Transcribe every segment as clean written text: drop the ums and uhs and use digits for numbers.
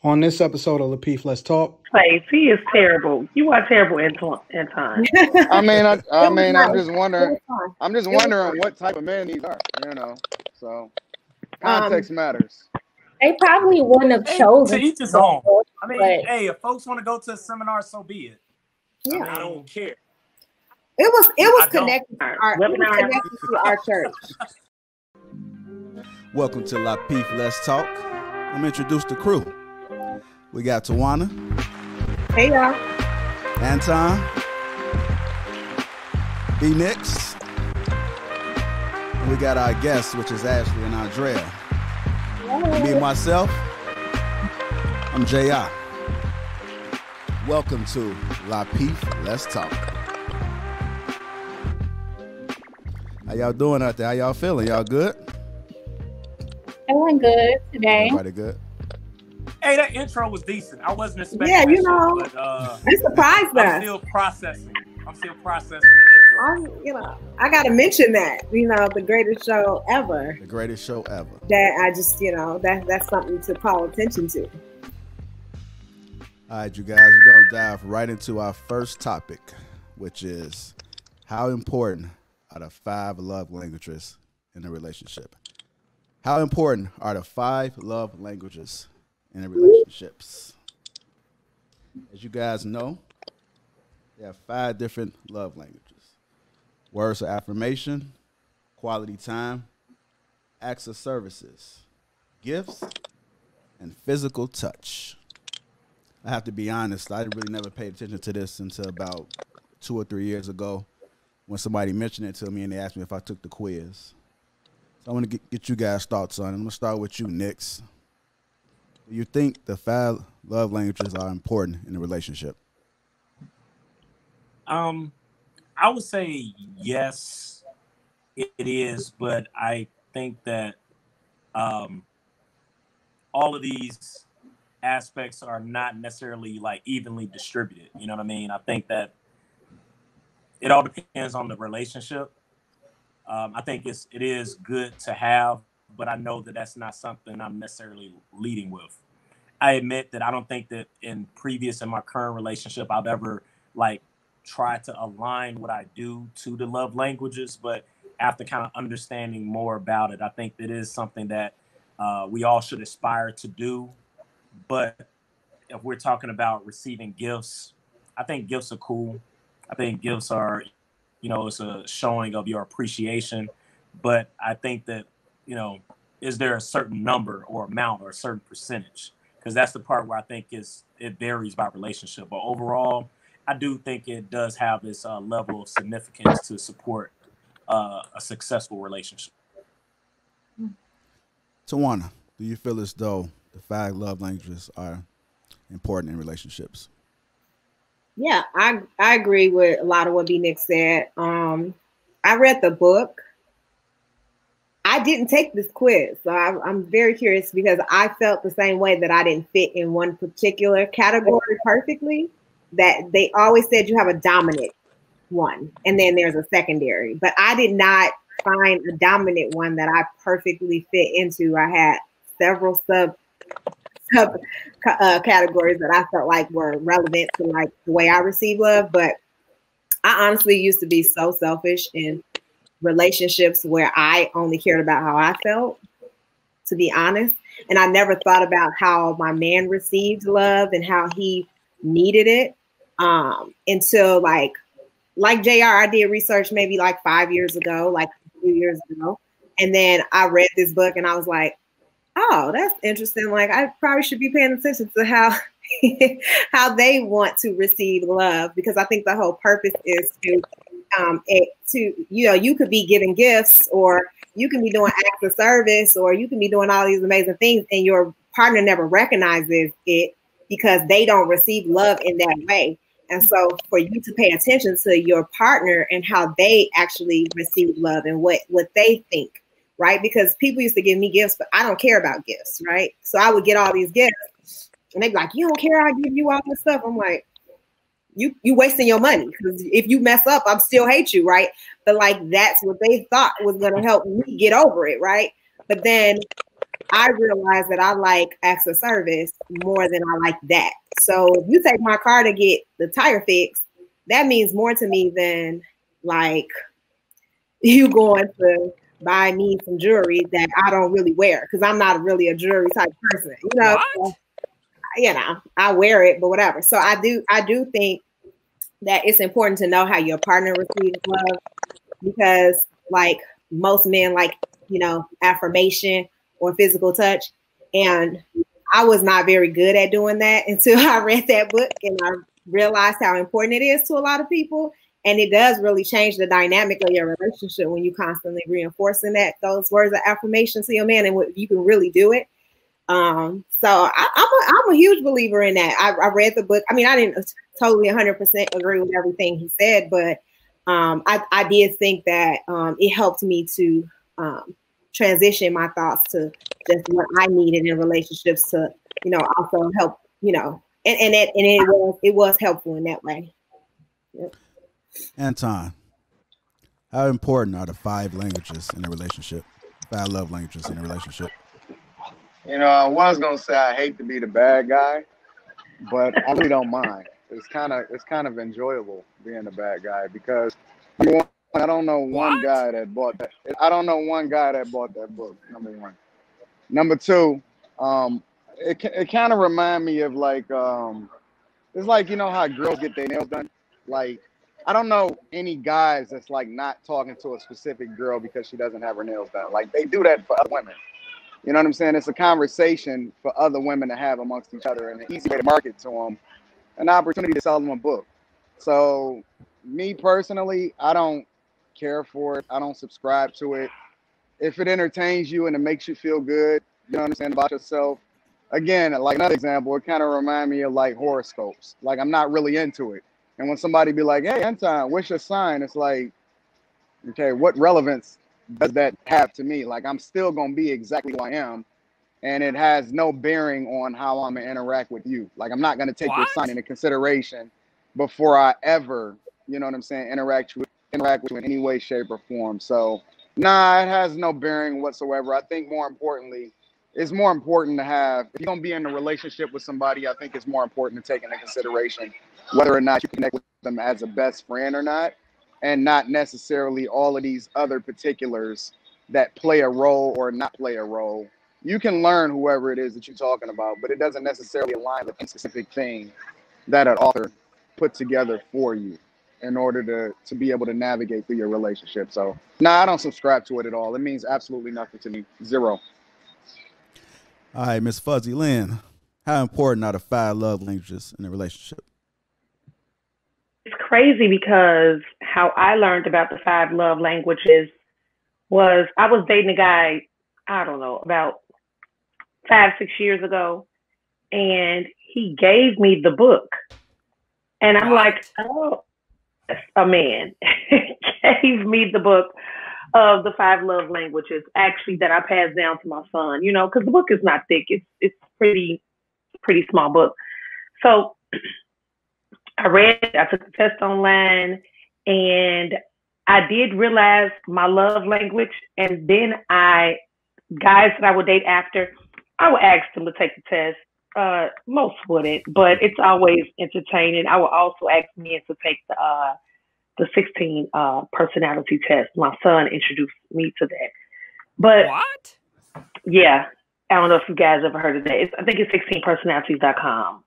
On this episode of Lapeef, Let's Talk. Lapeef, he is terrible. You are terrible, Anton. I'm just wondering. I'm just wondering what type of men these are. So context matters. They probably wouldn't have chosen. To each his own. I mean, hey, if folks want to go to a seminar, so be it. Yeah, I don't care. It was connected to our church. Welcome to Lapeef, Let's Talk. I'm gonna introduce the crew. We got Tawana. Hey y'all. Anton. B Nix. And we got our guests, which is Ashley and Andrea. Hello. Me and myself, I'm JR. Welcome to Lapeef, Let's Talk. How y'all doing out there? How y'all feeling? Y'all good? Feeling good today. Everybody good? Hey, that intro was decent. I wasn't expecting that. It surprised us. I'm still processing the intro. I got to mention that, the greatest show ever. The greatest show ever. That I just, that's something to call attention to. All right, you guys, we're going to dive right into our first topic, which is how important are the 5 love languages in a relationship? How important are the 5 love languages in the relationships? As you guys know, there are 5 different love languages. Words of affirmation, quality time, acts of services, gifts, and physical touch. I have to be honest, I really never paid attention to this until about 2 or 3 years ago when somebody mentioned it to me and they asked me if I took the quiz. So I want to get you guys' thoughts on it. I'm going to start with you, Nix. Do you think the 5 love languages are important in a relationship? I would say yes, it is, but I think that all of these aspects are not necessarily like evenly distributed. You know what I mean? I think that it all depends on the relationship. I think it is good to have, but I know that that's not something I'm necessarily leading with. I admit that I don't think that in my current relationship, I've ever tried to align what I do to the love languages, but after kind of understanding more about it, I think that is something that we all should aspire to do. But if we're talking about receiving gifts, I think gifts are cool. I think gifts are, it's a showing of your appreciation. But I think that, is there a certain number or amount or a certain percentage? Because that's the part where I think it varies by relationship. But overall, I do think it does have this level of significance to support a successful relationship. Tawana, do you feel as though the 5 love languages are important in relationships? Yeah, I agree with a lot of what B Nick said. I read the book. I didn't take this quiz, so I'm very curious because I felt the same way, that I didn't fit in one particular category perfectly. That they always said you have a dominant one and then there's a secondary, but I did not find a dominant one that I perfectly fit into. I had several sub categories that I felt like were relevant to the way I receive love. But I honestly used to be so selfish in relationships where I only cared about how I felt, to be honest. And I never thought about how my man received love and how he needed it. Until like JR, I did research maybe 5 years ago, a few years ago. And then I read this book and I was like, oh, that's interesting. I probably should be paying attention to how how they want to receive love, because I think the whole purpose is you could be giving gifts, or you can be doing acts of service, or you can be doing all these amazing things, and your partner never recognizes it because they don't receive love in that way. And so for you to pay attention to your partner and how they actually receive love and what they think, right? Because people used to give me gifts, but I don't care about gifts, right? So I would get all these gifts and they'd be like, you don't care, I give you all this stuff. I'm like, you wasting your money, because if you mess up, I still hate you, right? But that's what they thought was going to help me get over it, right? But then I realized that I like acts of service more than I like that. So if you take my car to get the tire fixed, that means more to me than like you going to buy me some jewelry that I don't really wear, because I'm not really a jewelry type person. You know, so, you know, I wear it, but whatever. So I do think that it's important to know how your partner receives love, because like most men like, you know, affirmation or physical touch. And I was not very good at doing that until I read that book and I realized how important it is to a lot of people. And it does really change the dynamic of your relationship when you constantly reinforcing those words of affirmation to your man, and you can really do it. So I'm a huge believer in that. I read the book. I mean, I didn't totally 100% agree with everything he said, but I did think that it helped me to transition my thoughts to just what I needed in relationships to, you know, also help, you know, and it was helpful in that way. Yep. Anton, how important are the 5 languages in a relationship? 5 love languages in a relationship. You know, I was gonna say I hate to be the bad guy, but I really don't mind. It's kind of enjoyable being the bad guy, because I don't know one guy that bought that. I don't know one guy that bought that book. Number one. Number two, it kind of remind me of like it's like, you know how girls get their nails done. Like, I don't know any guys that's like not talking to a specific girl because she doesn't have her nails done. Like, they do that for other women. You know what I'm saying? It's a conversation for other women to have amongst each other, and an easy way to market to them, an opportunity to sell them a book. So, me personally, I don't care for it. I don't subscribe to it. If it entertains you and it makes you feel good, you know what I'm saying, about yourself. Again, like another example, it kind of reminds me of like horoscopes. Like, I'm not really into it. And when somebody be like, hey, Anton, what's your sign? It's like, okay, what relevance does that have to me? Like, I'm still going to be exactly who I am, and it has no bearing on how I'm going to interact with you. Like, I'm not going to take your sign into consideration before I ever, you know what I'm saying, interact with you in any way, shape, or form. So, nah, it has no bearing whatsoever. I think more importantly, it's more important to have, if you're going to be in a relationship with somebody, I think it's more important to take into consideration whether or not you connect with them as a best friend or not, and not necessarily all of these other particulars that play a role or not play a role. You can learn whoever it is that you're talking about, but it doesn't necessarily align with a specific thing that an author put together for you in order to be able to navigate through your relationship. So, nah, I don't subscribe to it at all. It means absolutely nothing to me. Zero. All right, Miss Fuzzy Lynn, how important are the 5 love languages in a relationship? It's crazy because how I learned about the 5 love languages was I was dating a guy, I don't know, about 5, 6 years ago, and he gave me the book. And I'm like, oh, a man gave me the book of the 5 love languages, actually, that I passed down to my son, you know, because the book is not thick. It's pretty small book. So I read it, I took the test online, and I did realize my love language. And then guys that I would date after, I would ask them to take the test. Most wouldn't, but it's always entertaining. I would also ask men to take the 16 personality test. My son introduced me to that. But what? Yeah, I don't know if you guys ever heard of that. I think it's 16personalities.com.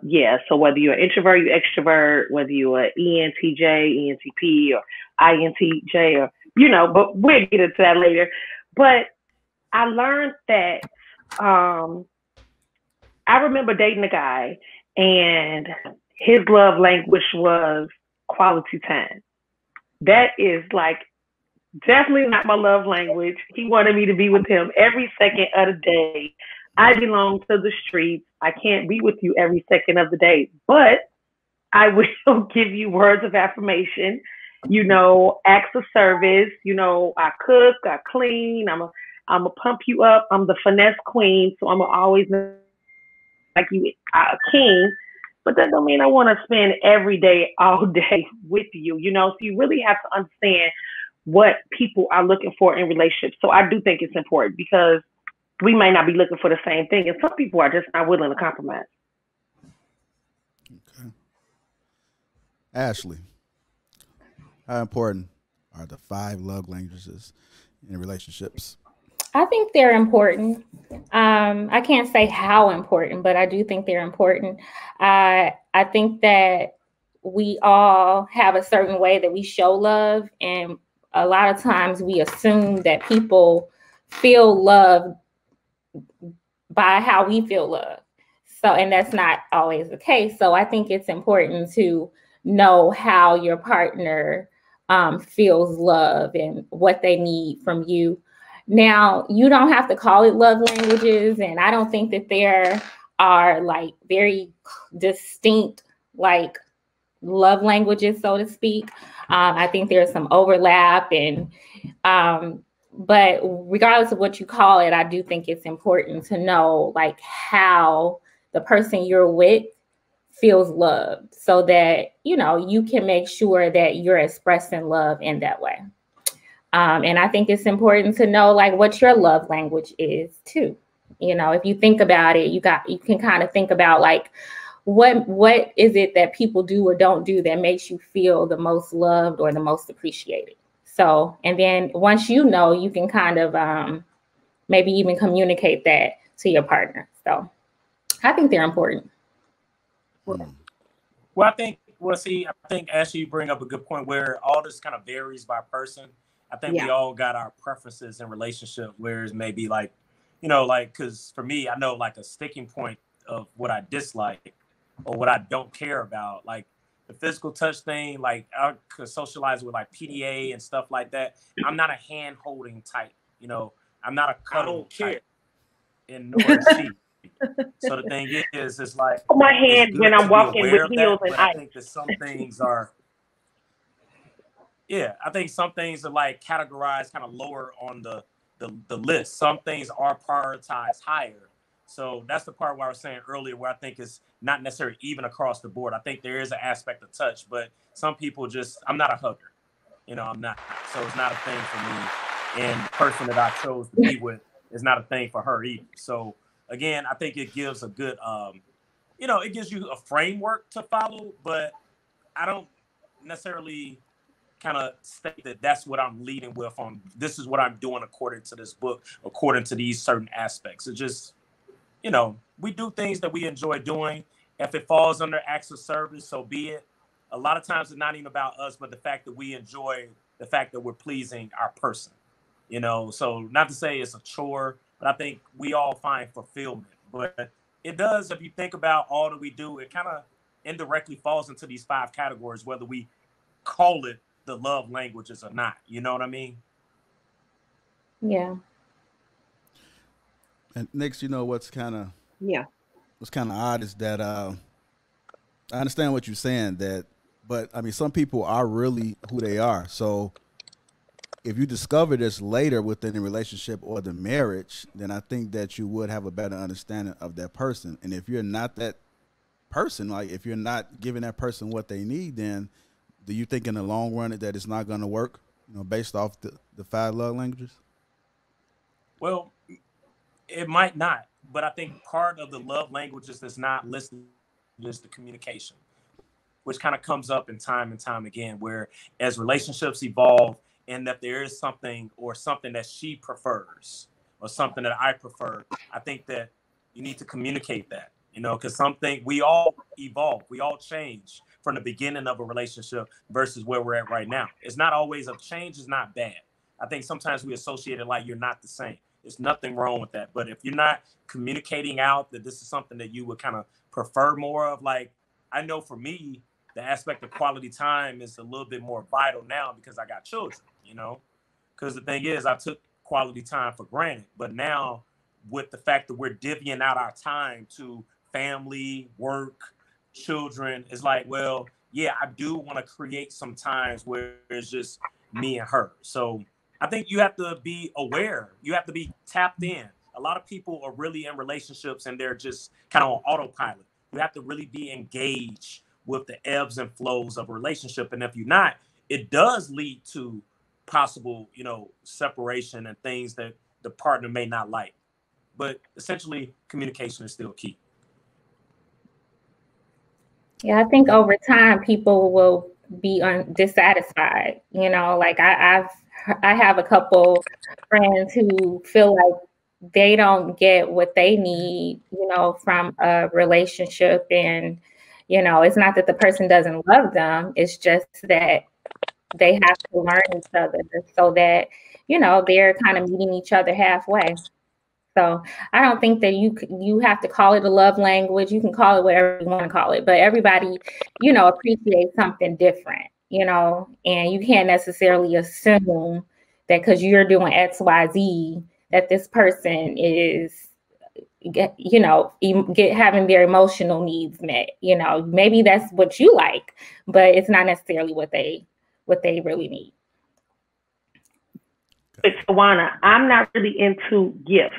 Yeah, so whether you're an introvert, you're extrovert, whether you're an ENTJ, ENTP, or INTJ, or, you know, but we'll get into that later. But I learned that I remember dating a guy, and his love language was quality time. That is like definitely not my love language. He wanted me to be with him every second of the day. I belong to the streets. I can't be with you every second of the day, but I will give you words of affirmation, you know, acts of service. You know, I cook, I clean, I'm a pump you up. I'm the finesse queen, so I'm always like you, a king. But that don't mean I want to spend every day, all day with you, you know? So you really have to understand what people are looking for in relationships. So I do think it's important because we might not be looking for the same thing, and some people are just not willing to compromise. Okay. Ashley, how important are the 5 love languages in relationships? I think they're important. I can't say how important, but I do think they're important. I think that we all have a certain way that we show love, and a lot of times we assume that people feel love by how we feel love. So, and that's not always the case. So I think it's important to know how your partner feels love and what they need from you. Now, you don't have to call it love languages, and I don't think that there are like very distinct like love languages, so to speak. I think there's some overlap, and but regardless of what you call it, I do think it's important to know like how the person you're with feels loved, so that you can make sure that you're expressing love in that way. And I think it's important to know like what your love language is too. If you think about it, you can kind of think about like what is it that people do or don't do that makes you feel the most loved or the most appreciated. So, and then once you can kind of maybe even communicate that to your partner. So I think they're important. Well, I think Ashley, you bring up a good point where all this kind of varies by person. I think we all got our preferences in relationship, whereas maybe like, because for me, I know like a sticking point of what I dislike or what I don't care about, like the physical touch thing, like I could socialize with like PDA and stuff like that. I'm not a hand holding type, I'm not a cuddle type, and nor is she. So the thing is, it's like my hand when I'm walking with heels and I think that some things are. Yeah, I think some things are like categorized kind of lower on the list. Some things are prioritized higher. So that's the part where I was saying earlier where I think it's not necessarily even across the board. I think there is an aspect of touch, but some people I'm not a hugger. I'm not. So it's not a thing for me. And the person that I chose to be with is not a thing for her either. So again, I think it gives a good, it gives you a framework to follow, but I don't necessarily kind of state that that's what I'm leading with on this is what I'm doing according to this book, according to these certain aspects. It's just, we do things that we enjoy doing. If it falls under acts of service, so be it. A lot of times it's not even about us, but the fact that we enjoy the fact that we're pleasing our person, so not to say it's a chore, but I think we all find fulfillment. But it does, if you think about all that we do, it kind of indirectly falls into these 5 categories, whether we call it the love languages or not. You know what I mean? Yeah. And next, what's kind of odd is that I understand what you're saying, but I mean, some people are really who they are. So if you discover this later within the relationship or the marriage, then I think that you would have a better understanding of that person. And if you're not that person, like if you're not giving that person what they need, then do you think in the long run that it's not going to work, based off the 5 love languages? Well, it might not, but I think part of the love languages that's not listed is the communication, which kind of comes up in time and time again, where as relationships evolve and that there is something that she prefers or something that I prefer, I think that you need to communicate that, because we all evolve, we all change from the beginning of a relationship versus where we're at right now. It's not always a change is not bad. I think sometimes we associate it like you're not the same. There's nothing wrong with that. But if you're not communicating out that this is something that you would kind of prefer more of, like, I know for me, the aspect of quality time is a little bit more vital now because I got children, because the thing is I took quality time for granted. But now with the fact that we're divvying out our time to family, work, children, it's like, well, yeah, I do want to create some times where it's just me and her. So I think you have to be aware. You have to be tapped in. A lot of people are really in relationships and they're just kind of on autopilot. You have to really be engaged with the ebbs and flows of a relationship. And if you're not, it does lead to possible, separation and things that the partner may not like. but essentially communication is still key. Yeah, I think over time people will be dissatisfied. You know, like I have a couple friends who feel like they don't get what they need, you know, from a relationship. And, you know, it's not that the person doesn't love them. It's just that they have to learn each other so that, you know, they're kind of meeting each other halfway. So I don't think that you have to call it a love language. You can call it whatever you want to call it, but everybody, you know, appreciates something different, you know, and you can't necessarily assume that because you're doing X, Y, Z, that this person is, you know, having their emotional needs met. You know, maybe that's what you like, but it's not necessarily what they really need. It's Tawana. I'm not really into gifts.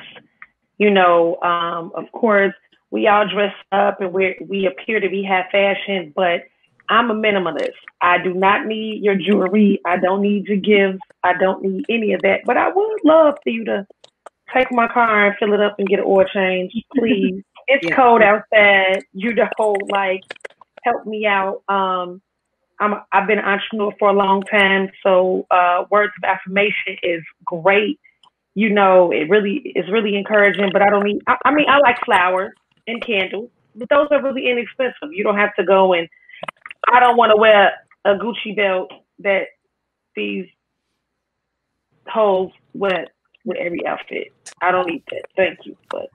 You know, of course, we all dress up and we appear to be half fashion, but I'm a minimalist. I do not need your jewelry. I don't need your gifts. I don't need any of that. But I would love for you to take my car and fill it up and get an oil change, please. It's cold outside. You know, like, help me out. I've been an entrepreneur for a long time, so words of affirmation is great. You know, it really is really encouraging, but I don't need, I mean, I like flowers and candles, but those are really inexpensive. You don't have to go and, I don't want to wear a Gucci belt that these holes wear with every outfit. I don't need that. Thank you, but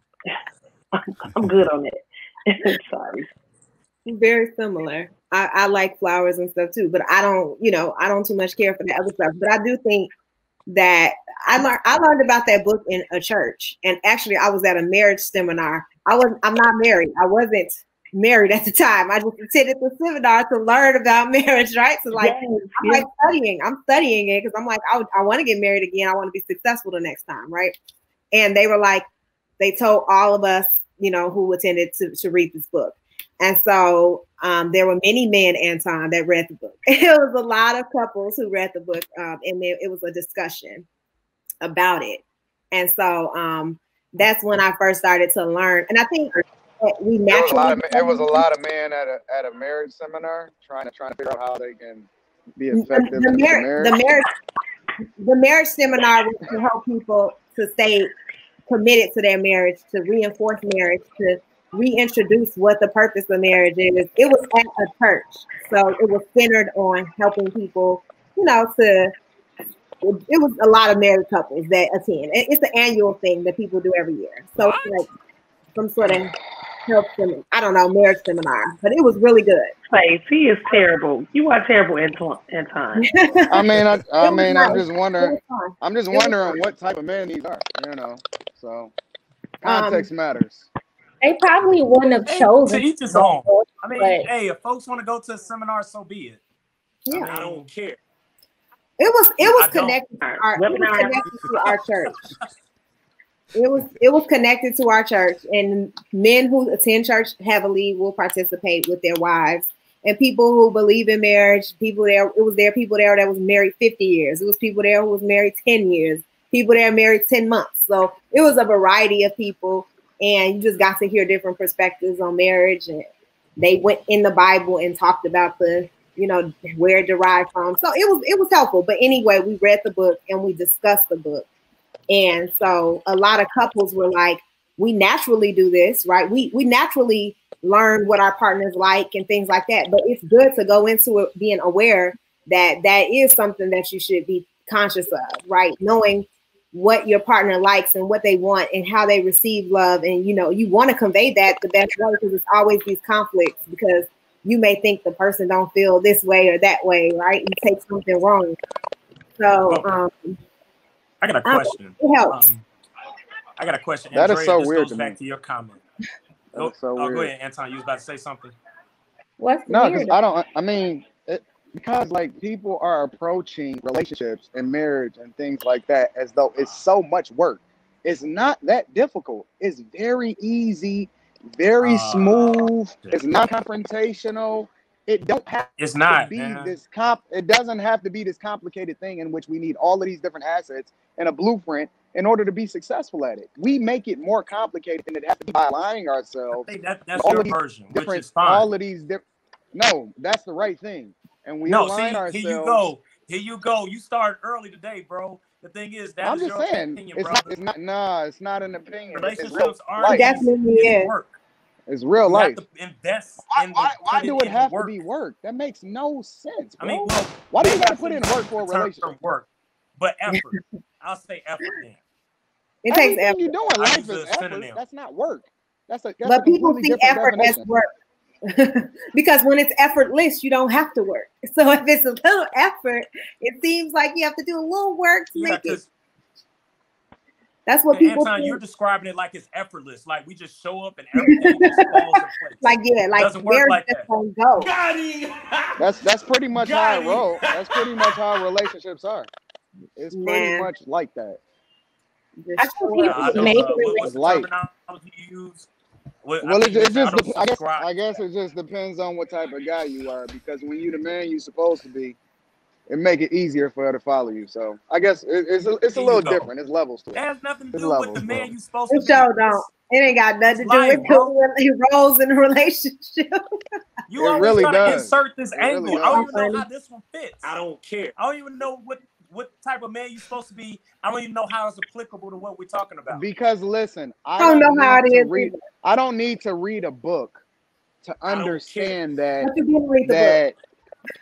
I'm good on it. Sorry. Very similar. I like flowers and stuff too, but I don't too much care for the other stuff. But I do think that I learned about that book in a church, and actually I was at a marriage seminar. I'm not married. I wasn't married at the time. I just attended the seminar to learn about marriage, right? So like, I'm studying it because I'm like, I want to get married again. I want to be successful the next time, right? And they were like, they told all of us, you know, who attended to read this book. And so there were many men, Anton, that read the book. It was a lot of couples who read the book, and it was a discussion about it. And so that's when I first started to learn. And I think we naturally it was a lot of men at a marriage seminar trying to figure out how they can be effective in marriage. The marriage seminar was to help people to stay committed to their marriage, to reinforce marriage, to reintroduce what the purpose of marriage is. It was at a church, so it was centered on helping people, you know, it was a lot of married couples that attend. It's an annual thing that people do every year. So it's like some sort of help them, I don't know, marriage seminar, but it was really good. Place, he is terrible. You are terrible, Anton. I mean, I'm just wondering what type of men these are, you know. So context matters. They probably wouldn't have chosen. To each his own. I mean, hey, if folks want to go to a seminar, so be it. Yeah, I mean, I don't care. It was connected to our church. It was connected to our church, and men who attend church heavily will participate with their wives, and people who believe in marriage. People there that was married 50 years. It was people there who was married 10 years. People there married 10 months. So it was a variety of people. And you just got to hear different perspectives on marriage. And they went in the Bible and talked about the, you know, where it derived from. So it was helpful. But anyway, we read the book and we discussed the book. And so a lot of couples were like, we naturally do this, right? We naturally learn what our partners like and things like that. But it's good to go into it being aware that that is something that you should be conscious of, right? Knowing what your partner likes and what they want and how they receive love. And, you know, you want to convey that the best way, because it's always these conflicts, because you may think the person don't feel this way or that way, right? You take something wrong. So I got a question. It helps. I got a question. That Andrea, is so this weird goes back to your comment. Weird. Go ahead, Anton. You was about to say something. What's no, weird? Because like people are approaching relationships and marriage and things like that as though it's so much work. It's not that difficult. It's very easy, very smooth. It's not confrontational. it don't have It's not to be this it doesn't have to be this complicated thing in which we need all of these different assets and a blueprint in order to be successful at it. We make it more complicated than it has to be by aligning ourselves. I think that's your version, which is fine. All of these different. No, that's the right thing. And we align ourselves. Here you go. Here you go. You started early today, bro. The thing is, I'm just saying, opinion, it's not an opinion. Relationships aren't work. It's real life. You have to invest why do it have to be work? That makes no sense, bro. I mean, well, why do you got to put in work for a relationship? Work, but effort. I'll say effort then. It takes effort. You're doing life is effort. That's not work. But people see effort as work. Because when it's effortless, you don't have to work. So if it's a little effort, it seems like you have to do a little work to make it. That's what people Anton, you're describing it like it's effortless, like we just show up and everything just falls in place. Like doesn't work like that. Go. That's pretty much how it rolls. That's pretty much how relationships are. It's pretty much like that. I it's light. Well, I guess it just depends on what type of guy you are. Because when you're the man you're supposed to be, it make it easier for her to follow you. So I guess it's a little different. It's levels to it. It has nothing to do with the man you're supposed to be. Don't. It ain't got nothing to do with who roles in a relationship. You always really trying does. to insert this angle. Really I don't even know how this one fits. I don't care. I don't even know what type of man you're supposed to be. I don't even know how it's applicable to what we're talking about. Because listen, I don't know how it is. I don't need to read a book to understand that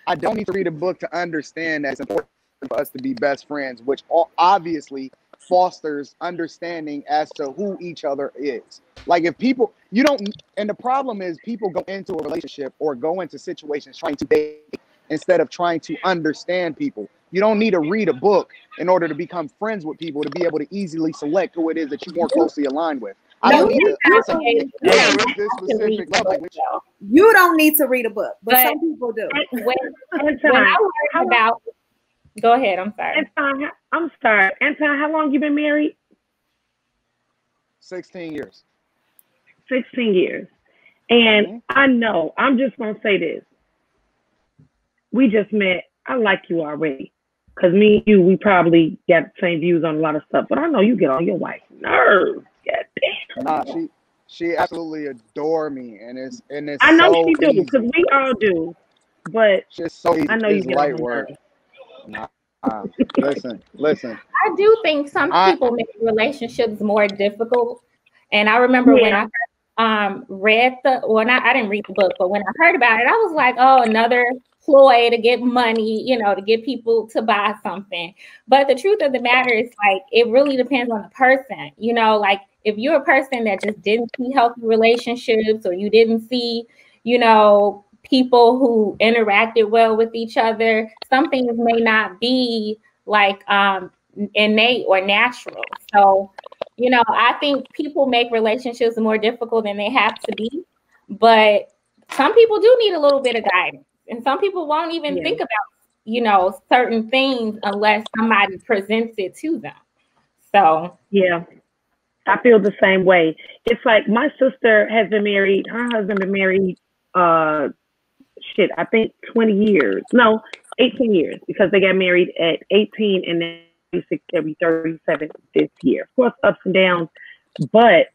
I don't need to read a book to understand that it's important for us to be best friends, which obviously fosters understanding as to who each other is. Like if people, and the problem is people go into a relationship or go into situations trying to date instead of trying to understand people. You don't need to read a book in order to become friends with people to be able to easily select who it is that you're more closely aligned with. I don't need to this specific love language. You don't need to read a book, but some people do. When I learned about, go ahead. I'm sorry. I'm sorry. Anton, how long you been married? 16 years. 16 years. And I know, I'm just going to say this. We just met. I like you already. Because me and you, we probably got the same views on a lot of stuff. But I know you get on your wife's nerves. Nah, she absolutely adore me, and it's I know so she do, because we all do. But just so easy. I know you it's get light on work. Nah, listen. I do think some people make relationships more difficult. And I remember when I read I didn't read the book, but when I heard about it, I was like, oh, another ploy to get money, to get people to buy something. But the truth of the matter is, like, it really depends on the person. Like if you're a person that just didn't see healthy relationships, or you didn't see, people who interacted well with each other, some things may not be like innate or natural. So, I think people make relationships more difficult than they have to be, but some people do need a little bit of guidance. And some people won't even think about, certain things unless somebody presents it to them. So, yeah, I feel the same way. It's like my sister has been married. Her husband been married, I think 20 years. No, 18 years, because they got married at 18 and then 36, they'll be 37 this year. Of course, ups and downs, but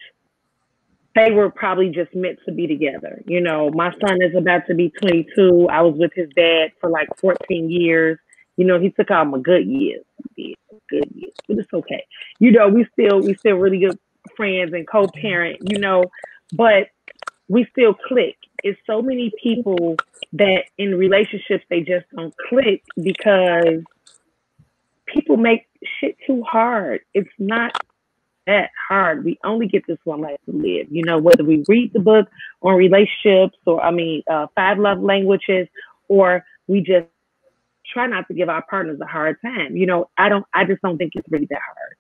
they were probably just meant to be together. My son is about to be 22. I was with his dad for like 14 years. He took out my good years. But it's okay. We still really good friends and co-parent, but we still click. It's so many people that in relationships, they just don't click because people make shit too hard. It's not that hard. We only get this one life to live. Whether we read the book on relationships or 5 love languages, or we just try not to give our partners a hard time. I just don't think it's really that hard,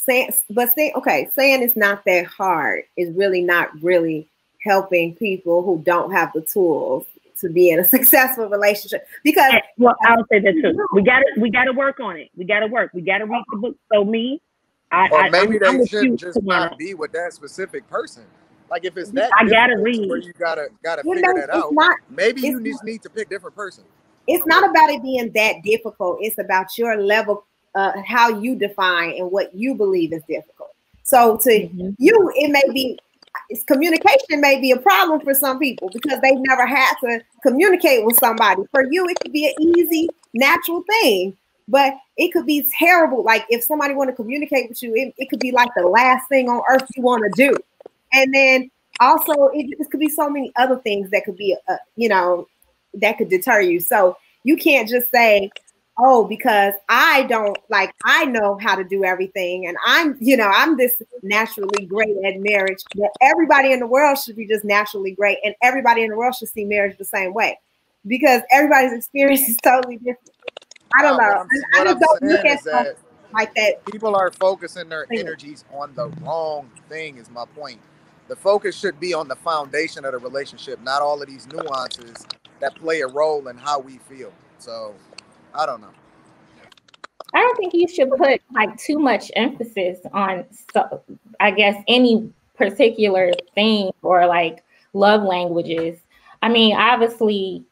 saying it's not that hard is really not really helping people who don't have the tools to be in a successful relationship. Because I'll say that too. We got to work on it. We got to read the book. So maybe they should just not be with that specific person. Like if it's that I gotta difficult where read. you gotta You figure know, that out, maybe you just need to pick different person. It's not about it being that difficult. It's about your level, how you define and what you believe is difficult. So to you, it may be, communication may be a problem for some people because they've never had to communicate with somebody. For you, it could be an easy, natural thing, but it could be terrible. Like if somebody want to communicate with you, it could be like the last thing on earth you want to do. And then also it could be so many other things that could be, that could deter you. So you can't just say, oh, because I know how to do everything. And I'm this naturally great at marriage. But everybody in the world should be just naturally great. And everybody in the world should see marriage the same way because everybody's experience is totally different. I don't know. I just don't look at stuff like that. People are focusing their energies on the wrong thing is my point. The focus should be on the foundation of the relationship, not all of these nuances that play a role in how we feel. So I don't know. I don't think you should put like too much emphasis on, I guess, any particular thing or like love languages. I mean, obviously,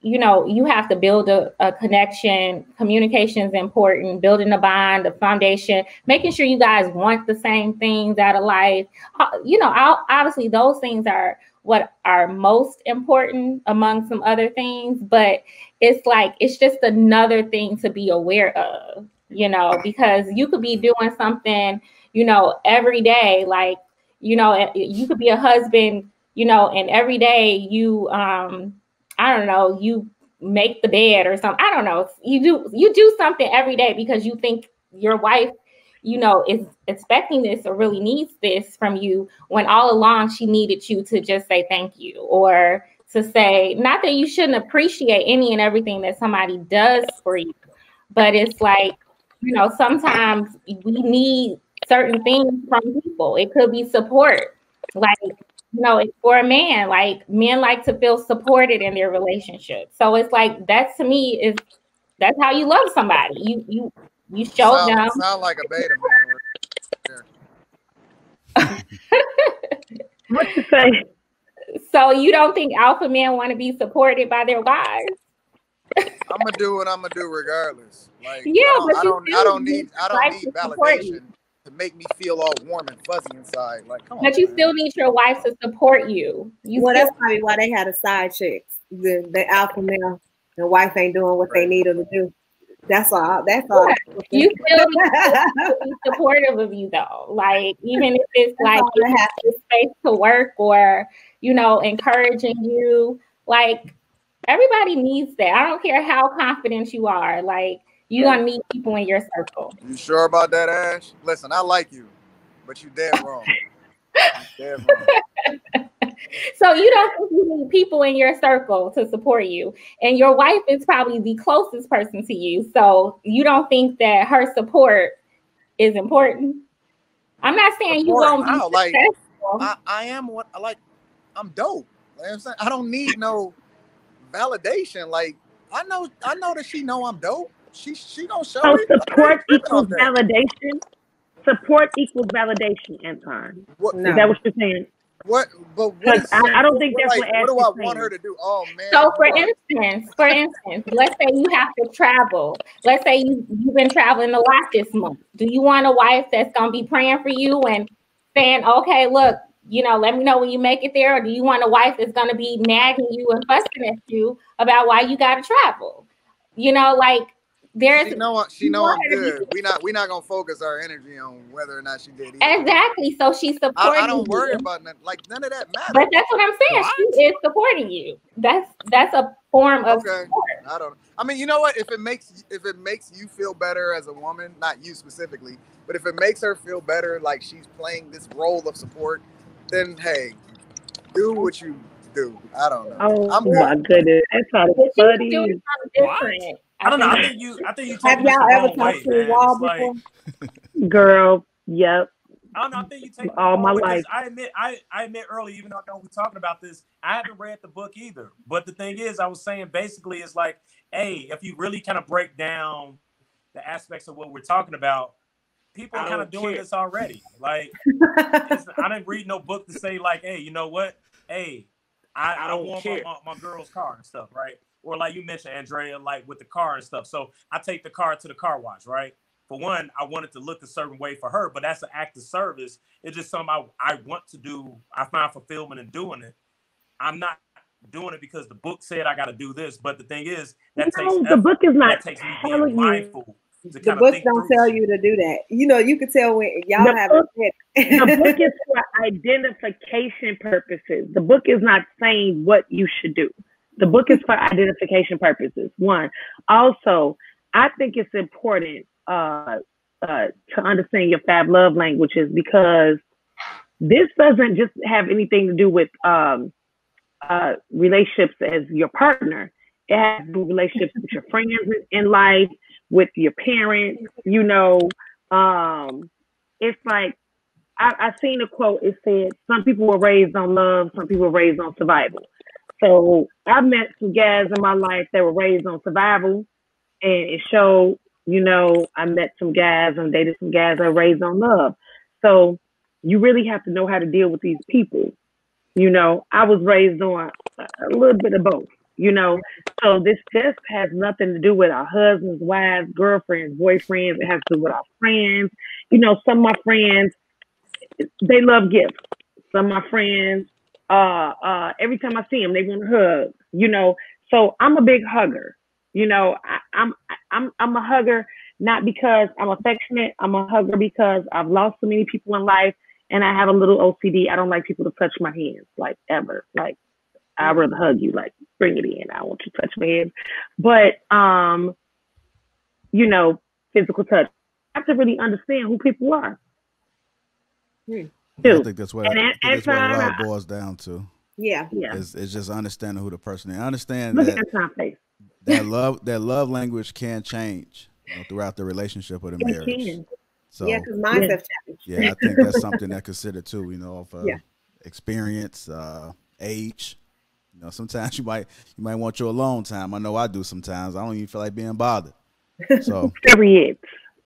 you have to build a connection. Communication is important. Building a bond, a foundation, making sure you guys want the same things out of life. Obviously those things are what are most important among some other things, but it's just another thing to be aware of, because you could be doing something, every day, like, you could be a husband, and every day you, I don't know, you make the bed or something. I don't know. You do something every day because you think your wife, is expecting this or really needs this from you, when all along she needed you to just say thank you, or to say, not that you shouldn't appreciate any and everything that somebody does for you, but it's like, sometimes we need certain things from people. It could be support. Like, for a man, like men like to feel supported in their relationship. So it's like, that to me that's how you love somebody. You show them. Sound like a beta man. What you say? So you don't think alpha men want to be supported by their wives? I'm gonna do what I'm gonna do regardless. Like, yeah, I don't need validation to make me feel all warm and fuzzy inside. Like, come on. But you still need your wife to support you. That's probably why they had a side chicks. The alpha male, the wife ain't doing what they need her to do. That's all. You still need to be supportive of you though. Like, even if it's like space to work or, encouraging you, like, everybody needs that. I don't care how confident you are. Like, you're going to need people in your circle. You sure about that, Ash? Listen, I like you, but you dead wrong. So you don't think you need people in your circle to support you. And your wife is probably the closest person to you. So you don't think that her support is important? I'm not saying you won't be successful. I am what I like. I'm dope. You know what I'm saying? I don't need no validation. Like, I know that she know I'm dope. She gonna show so it. Support equals validation. Support equals validation, Anton. Is that what you're saying? What? But what I don't think that's what Ash is saying. What do I want her to do? Oh man. So for instance, let's say you have to travel. Let's say you've been traveling a lot this month. Do you want a wife that's gonna be praying for you and saying, okay, look, let me know when you make it there? Or do you want a wife that's gonna be nagging you and fussing at you about why you gotta travel? Like, she know I'm good. We not gonna focus our energy on whether or not she did either. Exactly. So she's supporting you. I don't worry about none of that matters. But that's what I'm saying. What? She is supporting you. That's a form of support. I don't. I mean, you know what? If it makes you feel better as a woman, not you specifically, but if it makes her feel better, like she's playing this role of support, then hey, do what you do. I don't know. Oh my goodness, that's how it's funny. Doing something different. I don't know. I think you. Have y'all ever talked to a wall before? Girl, yep. I don't know. I think you take all my life. I admit early, even though I know we're talking about this, I haven't read the book either. But the thing is, I was saying basically, it's like, hey, if you really kind of break down the aspects of what we're talking about, people are kind of doing this already. Like, I didn't read no book to say like, hey, you know what? Hey, I want my girl's car and stuff, right? Or like you mentioned, Andrea, like with the car and stuff. So I take the car to the car wash, right? For one, I want it to look a certain way for her, but that's an act of service. It's just something I want to do. I find fulfillment in doing it. I'm not doing it because the book said I got to do this. But the thing is, that takes effort. The book is not that takes me being mindful. The books don't tell you to do that. You know, you could tell when y'all have it. The book is for identification purposes. The book is not saying what you should do. The book is for identification purposes. One. Also, I think it's important to understand your 5 love languages, because this doesn't just have anything to do with relationships as your partner. It has to do with relationships with your friends in life, with your parents, you know. It's like, I seen a quote, it said, some people were raised on love, some people were raised on survival. So I met some guys in my life that were raised on survival, and it showed, you know, I met some guys and dated some guys that were raised on love. So you really have to know how to deal with these people. You know, I was raised on a little bit of both, you know. So this just has nothing to do with our husbands, wives, girlfriends, boyfriends. It has to do with our friends. You know, some of my friends, they love gifts. Some of my friends, every time I see them, they want to hug, you know. So I'm a big hugger. You know, I'm a hugger, not because I'm affectionate. I'm a hugger because I've lost so many people in life, and I have a little OCD. I don't like people to touch my hands, like, ever. Like, I'd rather hug you, like, bring it in. I don't want you to touch my hands. But, you know, physical touch. I have to really understand who people are. I think that's what it all boils down to. Yeah. It's just understanding who the person is. I understand that love language can change, you know, throughout the relationship or the marriage. Can. So, yeah, because mine have changed. Yeah, I think that's something that considered too, you know, of experience, age. You know, sometimes you might want your alone time. I know I do sometimes. I don't even feel like being bothered. So period.